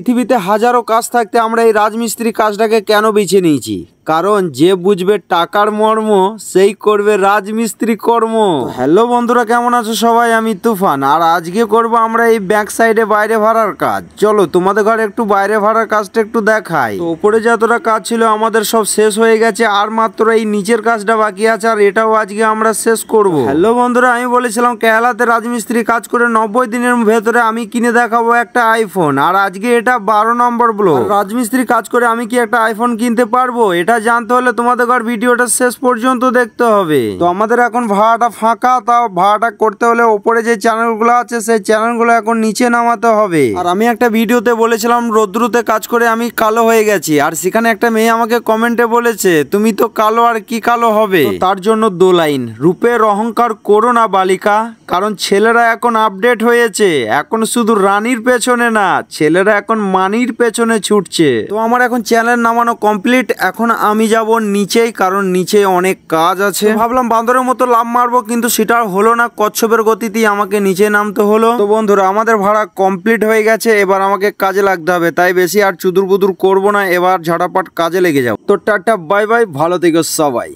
পৃথিবীতে হাজারো কাজ থাকতে আমরা এই রাজমিস্ত্রি কাজটাকে কেন বেছে নিয়েছি? কারণ যে বুঝবে টাকার মর্ম সেই করবে রাজমিস্ত্রি কর্ম। হ্যালো বন্ধুরা, কেমন আছো সবাই? আমি তুফান, আর আজকে করব আমরা এই ব্যাক সাইডে বাইরে ভাড়ার কাজ। চলো তোমাদের ঘরে একটু বাইরে ভাড়ার কাজটা একটু দেখাই। তো উপরে যতটা কাজ ছিল আমাদের সব শেষ হয়ে গেছে, আর মাত্র এই নিচের কাজটা বাকি আছে, আর এটাও আজকে আমরা শেষ করব। হ্যালো বন্ধুরা, আমি বলেছিলাম কেরালাতে রাজমিস্ত্রি কাজ করে 90 দিনের ভেতরে আমি কিনে দেখাবো একটা আইফোন, আর আজকে এটা 12 নম্বর ব্লগ। রাজমিস্ত্রি কাজ করে আমি কি একটা আইফোন কিনতে পারবো? এটা জানতে হলে তোমাদের ভিডিওটা শেষ পর্যন্ত দেখতে হবে। তো আমাদের এখন ভাড়াটা ফাঁকা, তাও ভাড়াটা করতে হলে ওপরে যে চ্যানেলগুলো আছে সেই চ্যানেলগুলো এখন নিচে নামাতে হবে। আর আমি একটা ভিডিওতে বলেছিলাম রোদ্রুতে কাজ করে আমি কালো হয়ে গেছি, আর সেখানে একটা মেয়ে আমাকে কমেন্টে বলেছে তুমি তো কালো, আর কি কালো হবে? তার জন্য 2 লাইন, রূপের অহংকার করো না বালিকা, কারণ ছেলেরা এখন আপডেট হয়েছে। এখন শুধু রানীর পেছনে না, ছেলেরা এখন মানির পেছনে ছুটছে। তো আমার এখন চ্যানেল নামানো কমপ্লিট। এখন আমি যাব নিচেই, কারণ নিচে অনেক কাজ আছে। ভাবলাম বান্দরের মতো লাভ মারবো, কিন্তু সেটা হলো না। কচ্ছপের গতিতেই আমাকে নিচে নামতে হলো। তো বন্ধুরা, আমাদের ভাড়া কমপ্লিট হয়ে গেছে, এবার আমাকে কাজে লাগতে হবে। তাই বেশি আর চুদুর বুদুর করবো না, এবার ঝাড়াপাট কাজে লেগে যাও। তো টাটা বাই বাই, ভালো থেকো সবাই।